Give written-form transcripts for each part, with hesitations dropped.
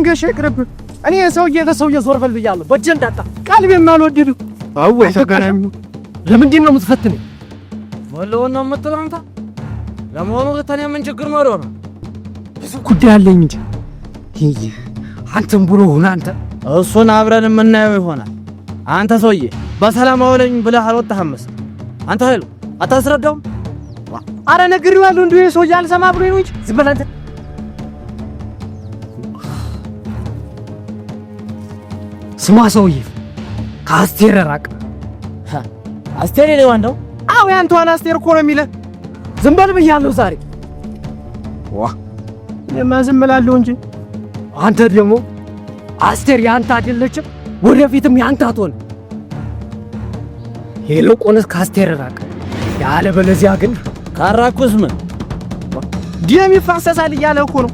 መንገሽ ይቅርብ እኔ ሰውዬ ዞር በል ብያለሁ በእጄ እንዳጣ ቀልቤም አልወደዱ አወይ ተገናኙ ለምንድን ነው የምትፈትነኝ ወለውን ነው የምትለው አንተ ለመሆኑ ተኔ ምን ችግር ኖሮ ነው ብዙ ጉዳይ አለኝ እንጂ ይሄ አንተም ብሎ ሆነ አንተ እሱን አብረን የምናየው ይሆናል አንተ ሰውዬ በሰላም አውለኝ ብለህ አልወጣህም አንተ ኃይሉ አታስረዳውም አረ ነግሬዋለሁ እንዴ ሰውዬ አልሰማ ብሎ ነው እንጂ ዝም በል አንተ ስማ ሰውዬ ከአስቴር ራቅ አስቴር ነው አንተው አው ያንተዋን አስቴር እኮ ነው የሚለው ዝም በል ብያለሁ ዛሬ ዋ ለማዝም እላለሁ እንጂ አንተ ደግሞ አስቴር ያንተ አይደለችም ወደፊትም ያንተ አትሆን ይልቁንስ ከአስቴር ራቅ ያለበለዚያ ግን ካራኩስ ምን ደም ይፈሰሳል እያለ እኮ ነው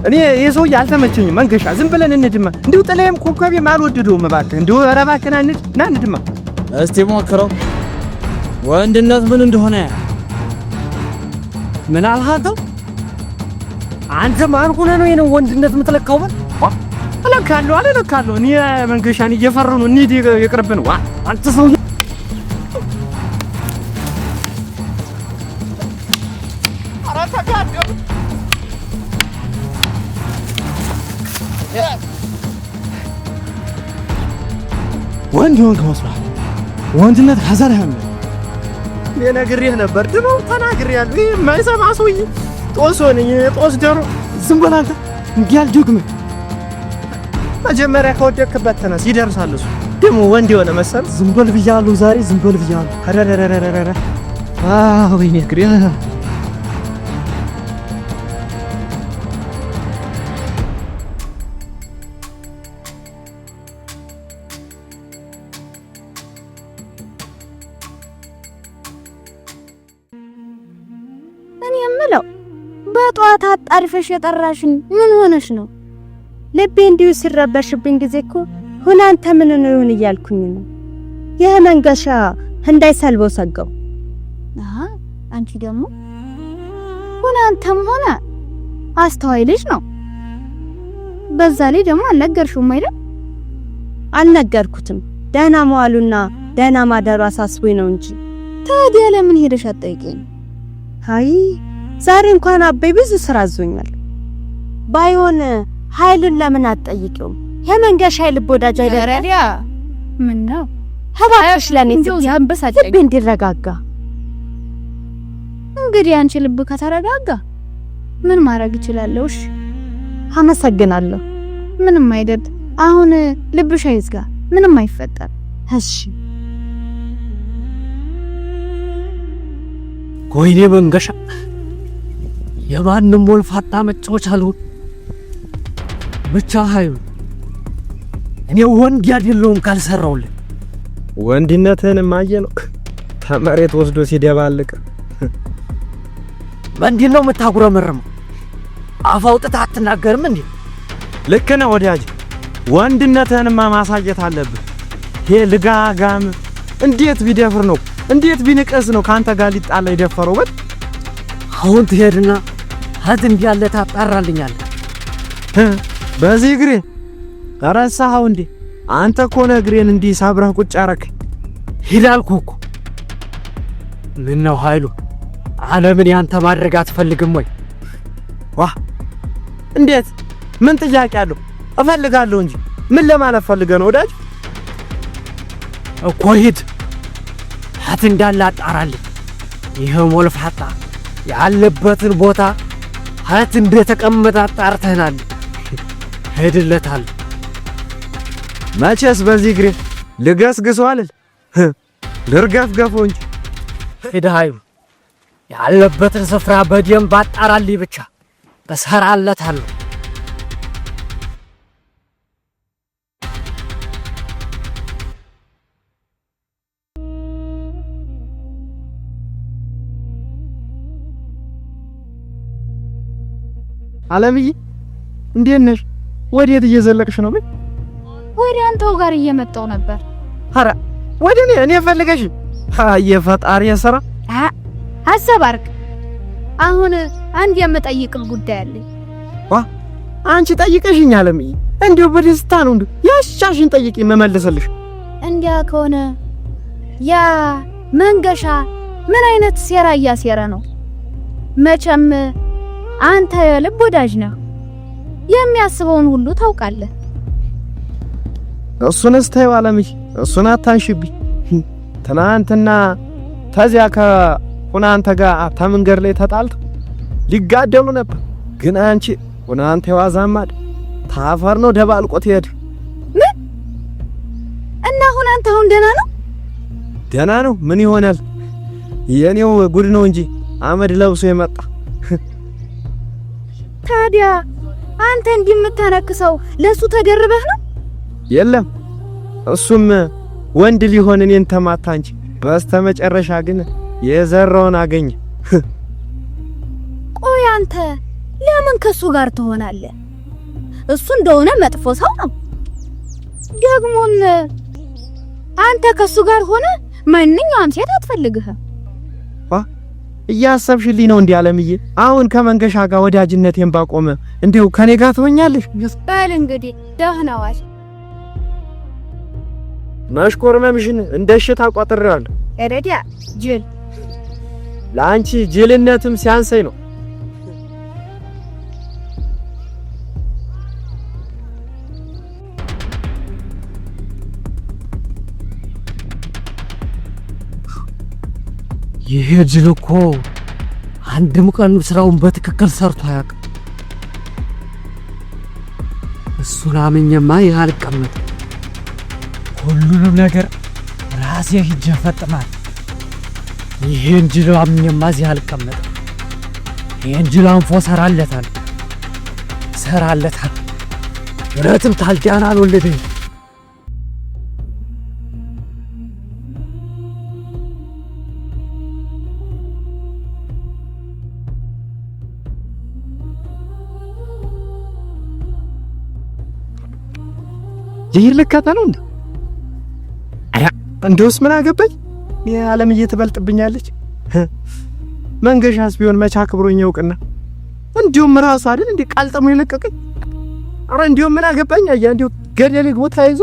እኔ የሰው ያልተመቸኝም መንገሻ ዝም ብለን እንድማ እንዴው ጥላዬም ኮከቤም አልወደደውም እባክህ እንዴው እባክህና እንድማ እስቲ ሞክረው ወንድነት ምን እንደሆነ ምን አልሃተው አንተ ማን ሆነህ ነው የኔን ወንድነት የምትለካው እለካለሁ እኔ መንገሻን እየፈራሁ ነው እንዴ ይቅርብን ዋ አንተ ሰው አራታጋደው ወንድ መስሏል ወንድነት ሐዘር ያለ ለነግሬህ ነበር ድሮ ተናግሬያለሁ የማይሰማ ሰውዬ ጦስ ሆነኝ ጦስ ደሮ ዝም በል አንተ እንዲያል ጆግም መጀመሪያ ከወደቅበት ተነስ ይደርሳል እሱ ደግሞ ወንድ የሆነ መሰል ዝም በል ብያለሁ ዛሬ ዝም በል ብያለሁ አረረረረረ ወይኔ ግሬ በጧት አጣርፈሽ የጠራሽኝ ምን ሆነሽ ነው ልቤ እንዲሁ ሲረበሽብኝ ጊዜ እኮ ሁናንተ ምን ነው እያልኩኝ ነው የመንገሻ እንዳይሰልበው ሰጋው አንቺ ደግሞ ሁናንተም ሆነ አስተዋይ ልጅ ነው በዛ ላይ ደግሞ አልነገርሽውም አይደል አልነገርኩትም ደህና መዋሉና ደህና ማደሩ አሳስቦኝ ነው እንጂ ታዲያ ለምን ሄደሽ አትጠይቂኝ አይ ዛሬ እንኳን አበይ ብዙ ስራ አዞኛል ባይሆን ኃይልን ለምን አትጠይቂውም የመንገሻ ኃይል ቦዳጅ አይደረዲያ ምን ነው ሀባሽ ለኔ ልብ እንዲረጋጋ እንግዲህ አንቺ ልብ ከተረጋጋ ምን ማድረግ ይችላልው እሺ አመሰግናለሁ ምንም አይደል አሁን ልብሽ አይዝጋ ምንም አይፈጠር እሺ ኮይኔ መንገሻ የማንም ወልፋታ መጫወቻ አልሆን ብቻ ኃይሉ እኔ ወንድ አይደለሁም ካልሰራውልህ ወንድነትህን ማየ ነው ተመሬት ወስዶ ሲደባልቅ ምንድን ነው የምታጉረመርመው አፋውጥታ አትናገርም እንዴ ልክ ነህ ወዳጅ ወንድነትህንማ ማሳየት አለብህ ይሄ ልጋጋም እንዴት ቢደፍር ነው እንዴት ቢንቀስ ነው ካንተ ጋር ሊጣላ ይደፈረው በት አሁን ትሄድና ሀድም ያለ ታጣራልኛል በዚህ እግሬ አራሳው እንዴ አንተ ኮነ እግሬን እንዲ ሳብረህ ቁጭ አረክ ሂዳልኩ እኮ ምን ነው ኃይሉ ዓለምን ያንተ ማድረግ አትፈልግም ወይ ዋ እንዴት ምን ጥያቄ አለው እፈልጋለሁ እንጂ ምን ለማለት ፈልገህ ነው ወዳጅ እኮ ሂድ ሀት እንዳለ አጣራልኝ ይሄ ሞልፋታ ያለበትን ቦታ ሀት እንደተቀመጠ አጣርተናል ሄድለታል መቼስ በዚህ እግሬ ልገስግሰው አይደል ልርገፍገፈው እንጂ ሂድ ኃይሉ ያለበትን ስፍራ በደንብ አጣራልኝ ብቻ እሰራለታለሁ አለምዬ እንዴት ነሽ ወዴት እየዘለቅሽ ነው ወደ አንተው ጋር እየመጣው ነበር ኧረ ወደ እኔ ፈልገሽ የፈጣሪ ሰራ አሰባርክ አሁን አንድ የምጠይቅህ ጉዳይ አለኝ ዋ አንቺ ጠይቀሽኝ አለምዬ እንዲሁ በደስታ ነው እንዴ ያሻሽን ጠይቂ መመለስልሽ። እንዲያ ከሆነ ያ መንገሻ ምን አይነት ሴራ እያሴረ ነው? መቼም አንተ የልብ ወዳጅ ነህ፣ የሚያስበውን ሁሉ ታውቃለህ። እሱንስ ተይው አለምዬ፣ እሱን አታንሽብኝ። ትናንትና ተዚያ ከሁናንተ ጋር ተመንገድ ላይ ተጣልተው ሊጋደሉ ነበር። ግን አንቺ ሁናንተ የዋዛማድ ታፈር ነው ደባልቆት ሄደ። ምን እና ሁናንተ አሁን ደህና ነው? ደህና ነው ምን ይሆናል? የኔው ጉድ ነው እንጂ አመድ ለብሶ የመጣ። ታዲያ አንተ እንዲምታነክሰው ለሱ ተደርበህ ነው? የለም እሱም ወንድ ሊሆን እኔን ተማታ እንጂ በስተመጨረሻ ግን የዘራውን አገኘ። ቆይ አንተ ለምን ከሱ ጋር ትሆናለህ? እሱ እንደሆነ መጥፎ ሰው ነው። ደግሞም አንተ ከሱ ጋር ሆነ ማንኛውም ሴት አትፈልግህም። እያሰብሽልኝ ነው እንዴ አለምዬ? አሁን ከመንገሻ ጋር ወዳጅነቴን ባቆመ እንዴው ከኔ ጋር ትሆኛለሽ? በል እንግዲህ ደህና ዋል። መሽኮርመምሽን እንደሽታ ቆጥሬዋለሁ። እረዲያ ጅል፣ ለአንቺ ጅልነትም ሲያንሰኝ ነው። ይሄ ጅል እኮ አንድም ቀን ስራውን በትክክል ሰርቶ አያውቅም። እሱን አምኜማ ይህ አልቀመጥም። ሁሉንም ነገር ራሴ ሂጄ ፈጥማል። ይሄን ጅል አምኜማ እዚህ አልቀመጥም። ይሄን ጅል አንፎ ሰራለታል። እውነትም ታልዳን አልወለደኝ። ይሄን ልከተለው እንዴ? አያ እንደውስ ምን አገባኝ? የዓለምዬ ትበልጥብኛለች። መንገሻስ ቢሆን መቻ ክብሮኝ ያውቅና እንዲሁም ራሱ አይደል እንዴ ቃልጠሙ የለቀቀኝ። አረ እንዲሁም ምን አገባኝ? አያ እንዲሁ ገደል ግቦ ተያይዞ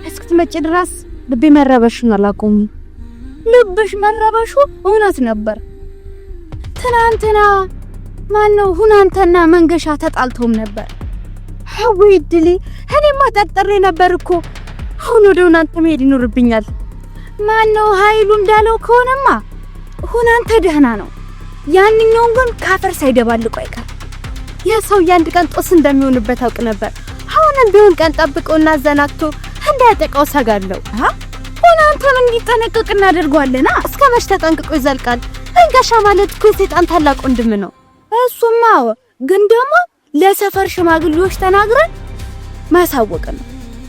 እስክትመጪ ድረስ ልቤ መረበሽን አላቆምም። ልብሽ መረበሹ እውነት ነበር። ትናንትና ማነው ሁናንተና መንገሻ ተጣልቶም ነበር። ሐዊ ድሊ እኔማ ጠርጥሬ ነበር እኮ። አሁን ወደ ሁናንተ መሄድ ይኖርብኛል። ማነው ኃይሉ እንዳለው ከሆነማ ሁናንተ ደህና ነው። ያንኛውን ግን ካፈር ሳይደባልቁ አይቀር። የሰው ያንድ ቀን ጦስ እንደሚሆንበት አውቅ ነበር። አሁንም ቢሆን ቀን ጠብቆና ዘናክቶ እንዳያጠቃው ሰጋለው። ሁናንተን እንዲጠነቀቅ እናደርገዋለና። እስከ መች ተጠንቅቆ ይዘልቃል? መንገሻ ማለት እኮ የሰይጣን ታላቅ ወንድም ነው። እሱማ ግን ደግሞ ለሰፈር ሽማግሌዎች ተናግረን ማሳወቅ ነው።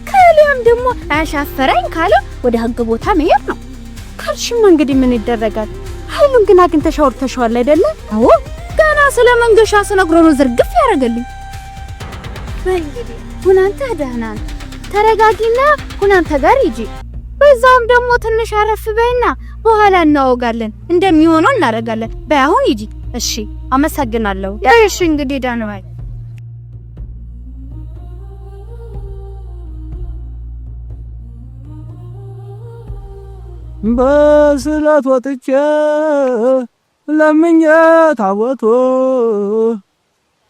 ከሊያም ደግሞ አሻፈረኝ ካለ ወደ ህግ ቦታ መሄድ ነው። ካልሽም እንግዲህ ምን ይደረጋል? ኃይሉን ግን አግኝተሽ አውርተሽዋል አይደለ? አዎ ገና ስለ መንገሻ ስነግሮ ነው ዝርግፍ ያደርገልኝ። እንግዲህ ሁናንተ ደህና ነው። ተረጋጊና ሁናንተ ጋር ሂጂ። በዛውም ደግሞ ትንሽ አረፍ በይና በኋላ እናወጋለን። እንደሚሆነው እናደርጋለን። በአሁን ሂጂ። እሺ አመሰግናለሁ። እሺ እንግዲህ ዳንዋይ በስለት ወጥቼ ለምኜ ታቦቶ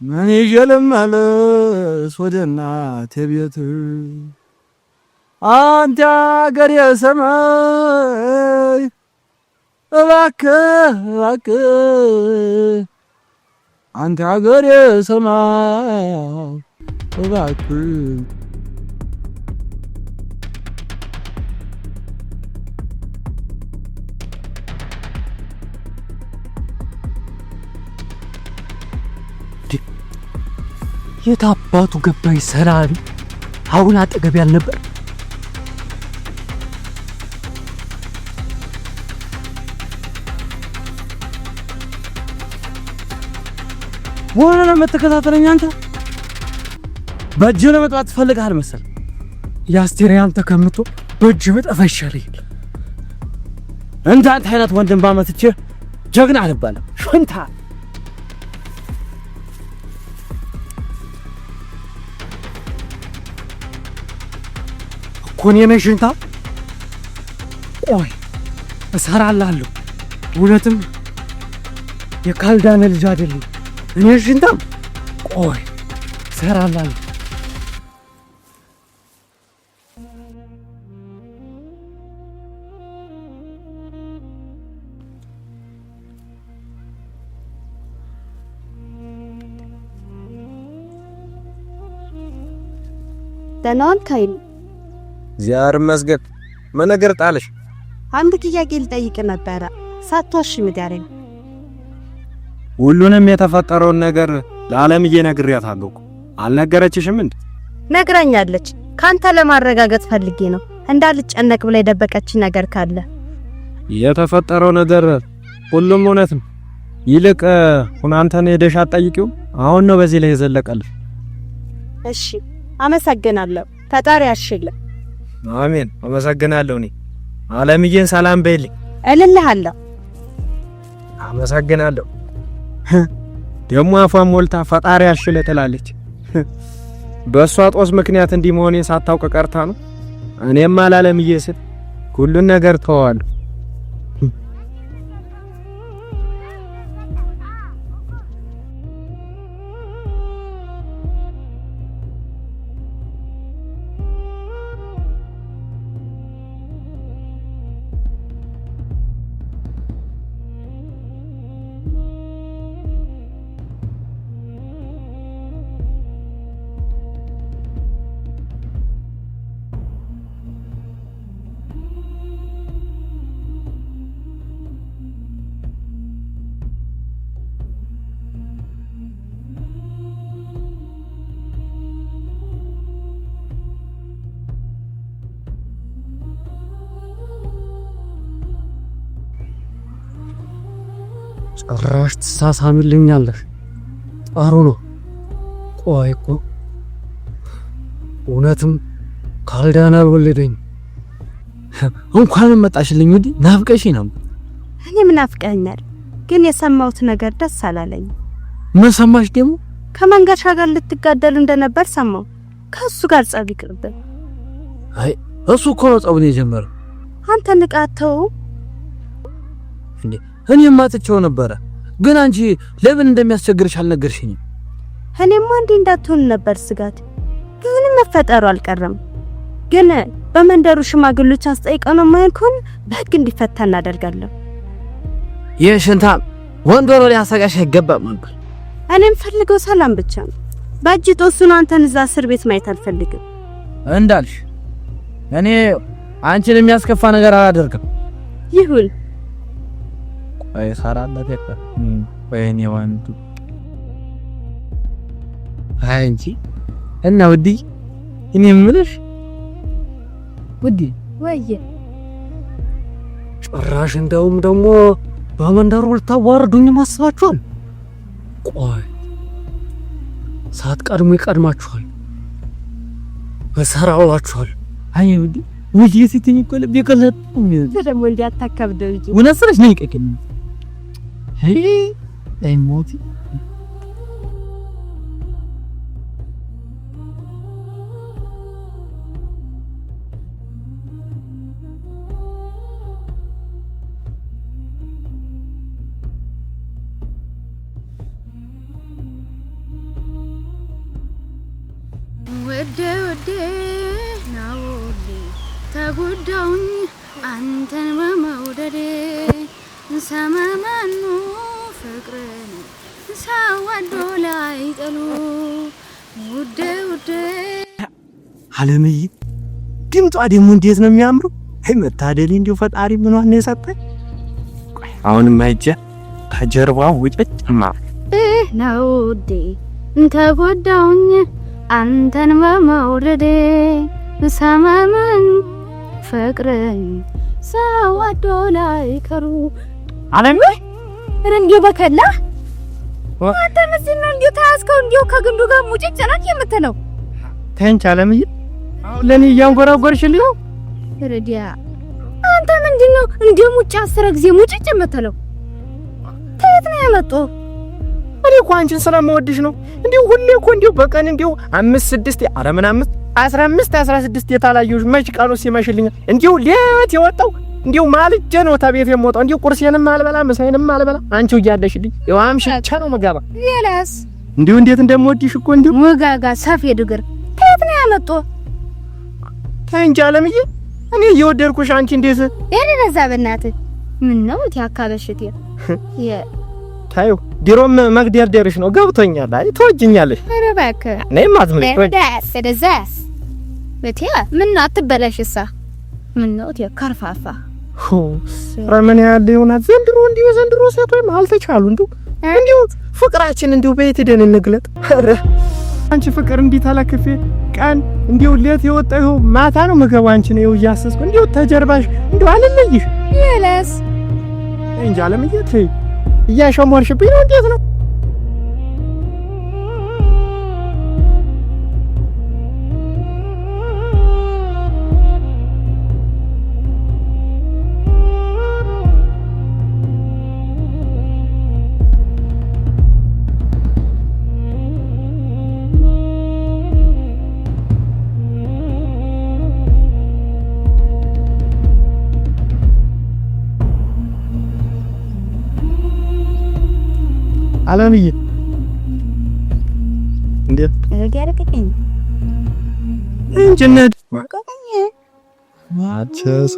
ምን ይዤ ልመለስ ወደ እናቴ ቤት? አንተ አገሬ ሰማይ እባክህ አንተ አገሬ ሰማይ እባክህ የት አባቱ ገባኝ ሰላቢ አሁን አጠገብ ያልነበር በኋላ ለመተከታተለኝ አንተ በእጅ ለመጥፋት ትፈልጋለህ መሰል። ያስቴር ያንተ ከምቶ በእጅ መጥፋት ይሻላል። እንዳንተ አይነት ወንድም ባመትቼ ጀግና አልባለም። ሽንታ እኮ እኔ ነኝ ሽንታ። ቆይ እሰራልሃለሁ። እውነትም የካልዳነ ልጅ አይደለም እኔ ሽንታ። ቆይ እሰራልሃለሁ። ደህናውን ካይል ዚያር መስገድ ምን ነገር ጣለሽ? አንድ ጥያቄ ልጠይቅ ነበረ ሳትዋሽ ምዳረኝ። ሁሉንም የተፈጠረውን ነገር ለዓለምዬ ነግሬያታለሁ። አልነገረችሽም እንዴ? ነግራኛለች። ካንተ ለማረጋገጥ ፈልጌ ነው እንዳልጨነቅ ብላ የደበቀች ነገር ካለ። የተፈጠረው ነገር ሁሉም እውነት ነው። ይልቅ ሁናንተን ሄደሽ አትጠይቂው። አሁን ነው በዚህ ላይ የዘለቀልሽ። እሺ አመሰግናለሁ። ፈጣሪ ያሽልህ። አሜን። አመሰግናለሁ። እኔ ዓለምዬን ሰላም በይልኝ እልልሃለሁ። አመሰግናለሁ። ደሞ አፏን ሞልታ ፈጣሪ ያሽልህ ትላለች። በሷ ጦስ ምክንያት እንዲህ መሆኔን ሳታውቅ ቀርታ ነው። እኔም ዓለምዬ ስል ሁሉን ነገር ተዋለሁ። ጭራሽ ትሳሳምልኛለሽ። ጥሩ ነው። ቆይ እኮ እውነትም ካልዳና ወለደኝ። እንኳንም መጣሽልኝ። ወዲ ናፍቀሽ ነው። እኔም ናፍቀኛል፣ ግን የሰማሁት ነገር ደስ አላለኝ። ምን ሰማሽ ደግሞ? ከመንገሻ ጋር ልትጋደሉ እንደነበር ሰማሁ። ከሱ ጋር ጸብ ይቅርብን። አይ እሱ እኮ ነው ጸቡን የጀመረው። አንተ ንቃተው እንዴ? እኔ ማጥቼው ነበረ፣ ግን አንቺ ለምን እንደሚያስቸግርሽ አልነገርሽኝም። እኔማ እንዴ እንዳትሆን ነበር ስጋት። ግን መፈጠሩ አልቀረም። ግን በመንደሩ ሽማግሌዎች አስጠይቀነው ማይልኩን በህግ እንዲፈታ እናደርጋለን። የሽንታ ወንዶሮ ሊያሰጋሽ አይገባም ነበር። እኔም ፈልገው ሰላም ብቻ ነው። ባጅ ጦሱን አንተን እዛ እስር ቤት ማየት አልፈልግም። እንዳልሽ እኔ አንቺን የሚያስከፋ ነገር አላደርግም። ይሁን አይ ሰራላት ያቀር ወይኔ ወንዱ አይ እንጂ እና ውዲ እኔ ምልሽ ውዲ ወየ ጭራሽ እንደውም ደግሞ በመንደሩ ልታዋርዱኝ ማስባችኋል። ቆይ ሳትቀድሙ ይቀድማችኋል፣ በሰራውላችኋል። አይ ውዲ ውዲ ሲትኝ እኮ ልብ ይቀለጥ ደግሞ እንዲያታከብደው እንጂ ወነሰረሽ ነኝ ቀከኝ ሄይ አይሞቲ ወደ ናው ተጎዳውኝ አንተን በመውደዴ ሰማማኑ ፍቅርን ሳወዶ ላይ ጥሉ ውዴ ዓለምዬ ድምጧ ደግሞ እንዴት ነው የሚያምረው! አይ መታደሊ እንዲው ፈጣሪ ምኗን ነው የሰጠኝ። አሁንም አይጀ ከጀርባው ውጭጭማ ነው ውዴ ተጎዳውኝ አንተን በመውደዴ ሰማማኑ ፍቅርን ሳወዶ ላይ ጥሉ ዓለም ረንዲው በከላ አንተ ምንድን ነው እንዲሁ ታስከው እንዲሁ ከግንዱ ጋር ሙጭጭ ናት የምትለው? ተንቻ ለምዬ አሁን ለኔ እያንጎራጎርሽልኝ ነው። ረዲያ አንተ ምንድን ነው እንዲሁ ሙጭ 10 ጊዜ ሙጭጭ የምትለው? ከየት ነው ያመጣው? እኔ እኮ አንቺን ስለማወድሽ ነው። እንዲሁ ሁሌ እኮ እንዲሁ በቀን እንዲሁ 5 6 ኧረ ምን 5 15 16 የታላየሁሽ መች ቀኑ ሲመሽልኝ እንዲሁ ሌት የወጣው እንዲሁ ማልጄ ነው ተቤት የምወጣው። እንዲሁ ቁርሴንም አልበላ ምሳዬንም አልበላ አንቺው እያለሽልኝ ይኸው አምሽቼ ነው መጋባ። የላስ እንዲሁ እንዴት እንደምወድሽ እኮ እንዲሁ ወጋጋ ሰፌድ እግር ከየት ነው ያመጣው? ተንቻ ለምዬ እኔ እየወደድኩሽ አንቺ እንዴት የለዛ በእናትህ ምን ነው ያካበሽት ታዩ ድሮም መግደርደርሽ ነው ገብቶኛል። አይ ተወጅኛለሽ። ኧረ እባክህ ነይማ ዝም ብለሽ ደዛስ በቲያ ምን አትበላሽሳ ምን ነው ከርፋፋ ረመን ያለ ይሆናል ዘንድሮ ሴቶች አልተቻሉ እንዲሁ ፍቅራችን እንዲሁ በየት ሄደን እንግለጥ። ኧረ አንቺ ፍቅር እንዲህ ተለክፌ ቀን እንዲሁ ሌት የወጣው ማታ ነው መገባ አንቺ ነው እያሰስኩ እንዲሁ ተጀርባሽ እንዲሁ አልለይሽ የለስ እንጃ ለምየት እያሸሞርሽብኝ ነው። እንዴት ነው አለምዬ እንዴት ያረጋግጥኝ እንጀነድ ወቀቀኝ ማቸሳ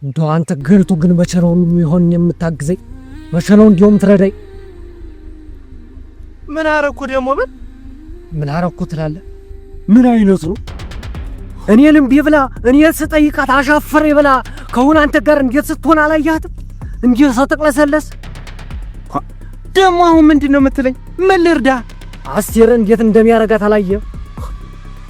እንደው አንተ ገልቱ ግን በቸረው ይሆን የምታግዘኝ በቸረው እንዲሁም ትረዳኝ። ምን አረኩ ደግሞ ምን አረኩ ትላለህ? ምን አይነቱ ነው? እኔ ልምቢ ብላ እኔ ስጠይቃት አሻፈሬ ብላ ከሆነ አንተ ጋር እንዴት ስትሆን አላያትም? እንዴት ሰተቅለሰለስ ደግሞ አሁን ምንድነው የምትለኝ? ምን ልርዳ? አስቴር እንዴት እንደሚያረጋት አላየህ?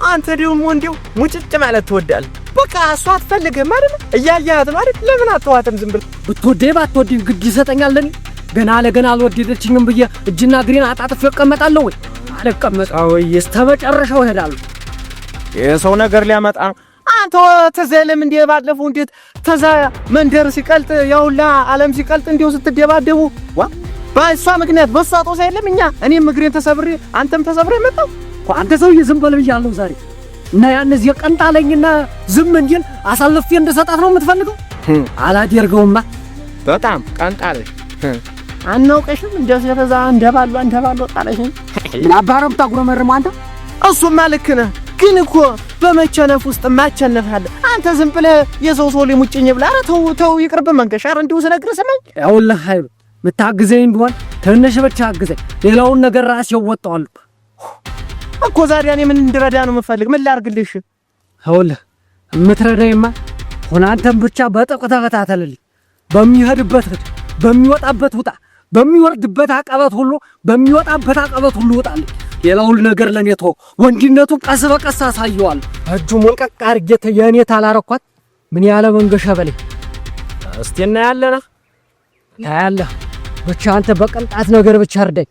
አንተ ደግሞ እንዲሁ ሙጭጭ ማለት ትወዳለህ። በቃ እሷ አትፈልግህም አይደል? እያያት ማለት ለምን አትዋትም? ዝም ብለህ ብትወደኝ ባትወደኝ ግድ ይሰጠኛል። ለኔ ገና ለገና አልወደደችኝም ብዬ እጅና እግሬን አጣጥፌ እቀመጣለሁ ወይ? አልቀመጣው ወይ? እስከመጨረሻው እሄዳለሁ። የሰው ነገር ሊያመጣ ነው። አንተ ተዘለም እንደ ባለፈው እንዴት ተዛ መንደር ሲቀልጥ ያውላ ዓለም ሲቀልጥ እንዲው ስትደባደቡ በእሷ ምክንያት በእሷ ጦስ አይደለም እኔም እግሬን ተሰብሬ አንተም ተሰብሬ መጣው። አንተ ሰውዬ ዝም በል ብያለሁ ዛሬ እና ያንስ የቀንጣለኝና ዝም እንዲል አሳልፌ እንደሰጣት ነው የምትፈልገው? አላደርገውማ። በጣም ቀንጣለሽ አናውቀሽም። እንደዚህ ተዛ እንደባሉ ጣለሽ። ምን አባረም ታጉረመርም አንተ። እሱማ ልክ ነህ። ግን እኮ በመቸነፍ ውስጥ ማቸነፍ አለ። አንተ ዝም ብለህ የሰው ሰው ሊሙጭኝ ብለህ ኧረ ተው ይቅርብ መንገሻ። ኧረ እንዲሁ ስነግርህ ስማኝ። ያውልህ ኃይሉ ምታግዘኝ ቢሆን ትንሽ ብቻ አግዘኝ፣ ሌላውን ነገር ራሴ እወጣዋለሁ እኮ። ዛሬ እኔ ምን እንድረዳ ነው የምፈልግ? ምን ላድርግልሽ? ያውልህ የምትረዳኝማ ሆነ አንተም ብቻ በጥብቅ ተከታተልልኝ። በሚሄድበት ሂድ፣ በሚወጣበት ውጣ፣ በሚወርድበት አቀበት ሁሉ በሚወጣበት አቀበት ሁሉ ውጣልኝ። ሌላውን ነገር ለኔ ተው። ወንድነቱን ቀስ በቀስ አሳየዋለሁ። እጁ ሞልቀቅ አድርጌ የኔ ታላረኳት ምን ያለ መንገሻ በለኝ። እስቲ እናያለና ታያለህ። ብቻ አንተ በቅንጣት ነገር ብቻ እርዳኝ።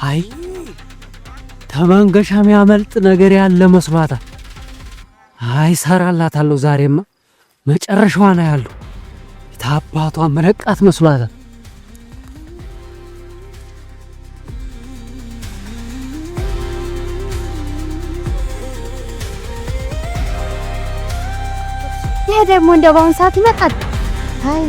አይ ተመንገሻ የሚያመልጥ ነገር ያለ መስሏታል። አይ ሰራላታለሁ። ዛሬማ መጨረሻዋ ነው ያለው። ታባቷ መለቃት መስሏታል። ይሄ ደግሞ እንደው በአሁን ሰዓት ይመጣል። አይ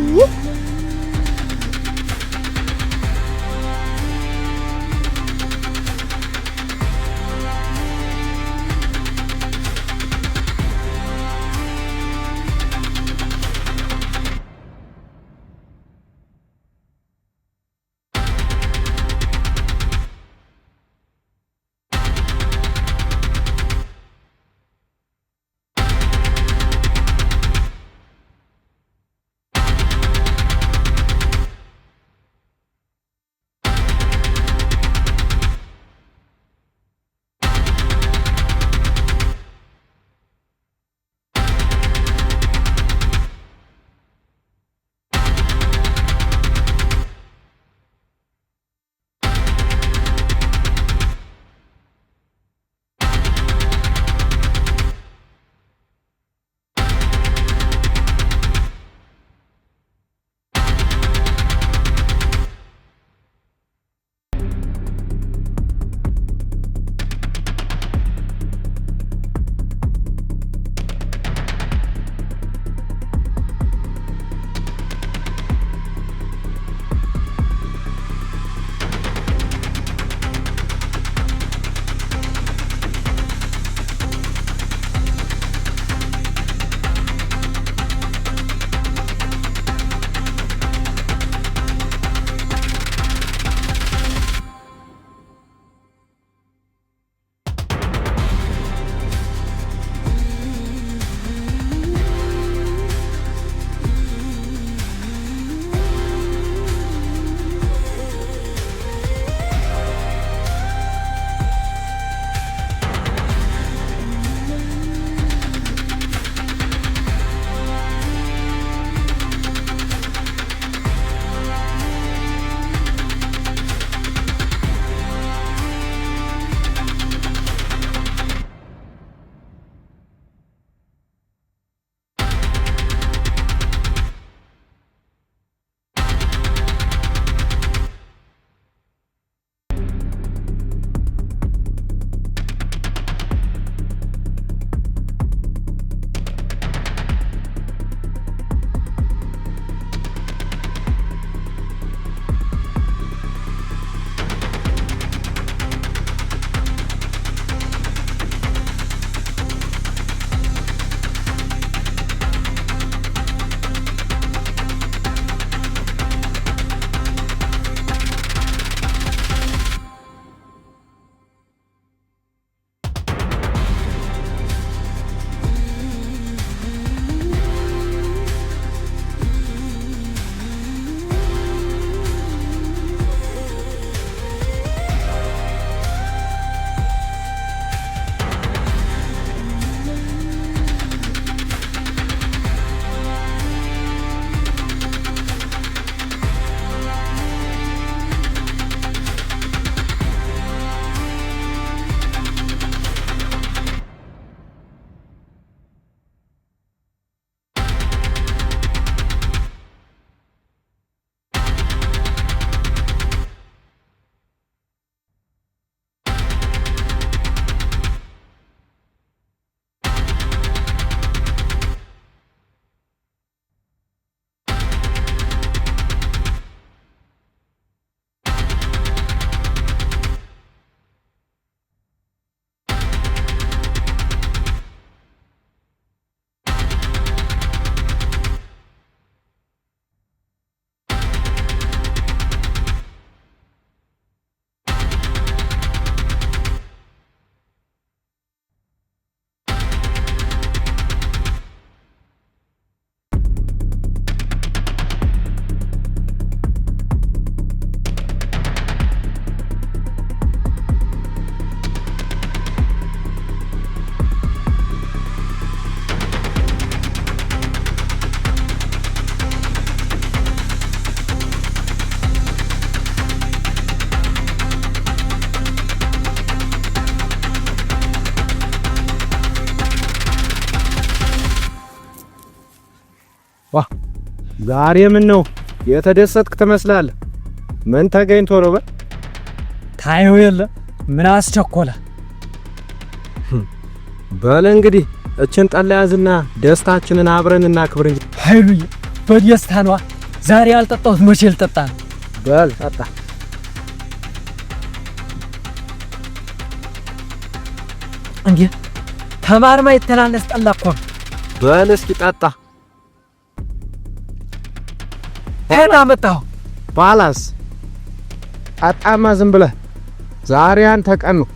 ዋ ዛሬ ምን ነው የተደሰትክ ትመስላለህ? ምን ተገኝቶ ነው? ታየው የለ ምን አስቸኮለ? በል እንግዲህ እችን ጠላ ያዝና ደስታችንን አብረን እናክብር እንጂ። ኃይሉዬ በደስታ ነዋ። ዛሬ ያልጠጣሁት መቼ ልጠጣ ነው? በል ጠጣ። እንዴ ተማርማ የተናነስ ጠላ እኮ ነው። በል እስኪ ጠጣ። ሄዳ መጣሁ። ባላስ አጣማ ዝም ብለህ ዛሬ አንተ ቀን ነው።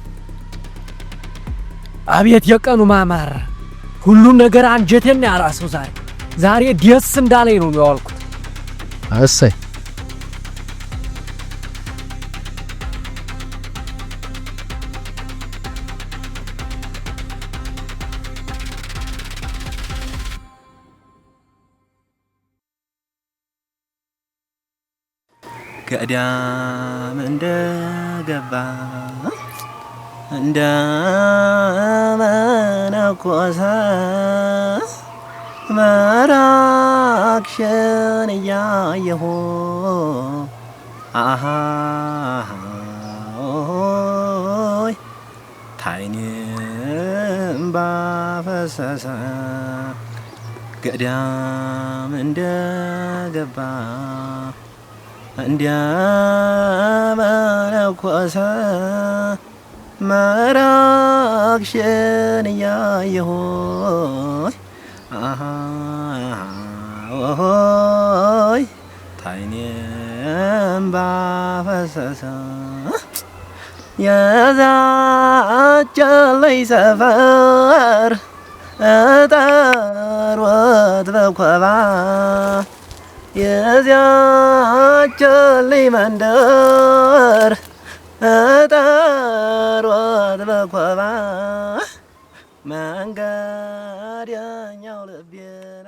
አቤት የቀኑ ማማር! ሁሉም ነገር አንጀቴን ያራሰው ዛሬ ደስ እንዳለኝ ነው ያልኩት። እሰይ ገዳም እንደገባ እንደመነኮሰ መራክሽን እያየሁ አሃይ ታይኔም ባፈሰሰ ገዳም እንደገባ እንደመነኮሰ መራክሽን እያየሁ አሃይ ታይኔም ባፈሰሰ የዛቸለይ ሰፈር እጠርወት በኮባ የዚያቸለይ መንደር እጠርወት በኮባ መንገደኛው ልቤና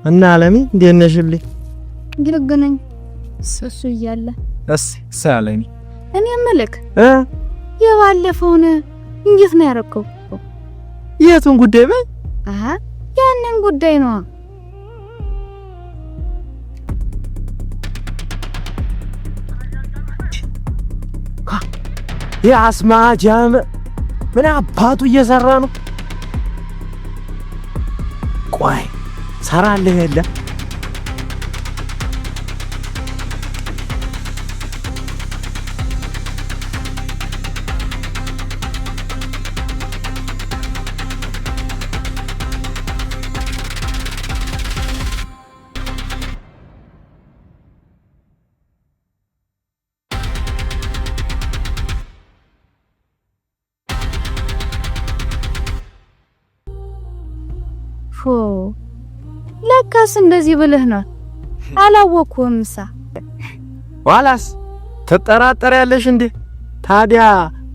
እና አለሚ እንዴት ነሽልኝ? ግልግነኝ እሱ እያለ ሰላም እኔ መልክ የባለፈውን እንዴት ነው ያረከው? የቱን ጉዳይ በይ? ያንን ጉዳይ ነው። የአስማጃም ምን አባቱ እየሰራ ነው? ቆይ ሰራልህ የለ ለካስ እንደዚህ ብለህ ነው። አላወኩምሳ። ዋላስ ተጠራጠሪያለሽ እንዴ? ታዲያ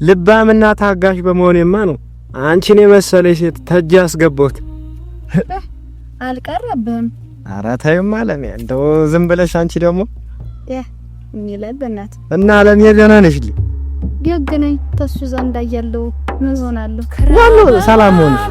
ልባምና ታጋሽ በመሆኔማ ነው አንቺን የመሰለሽ ሴት ተጅ አስገቦት። አልቀረብም። ኧረ ተይም አለሜ፣ እንደው ዝም ብለሽ አንቺ ደግሞ የሚለብናት እና አለሜ ደህና ነሽልኝ? ደግነኝ ተሱ ዘንዳ ያለው ምን ሆናለሁ? ዋናው ሰላም ሆነሽ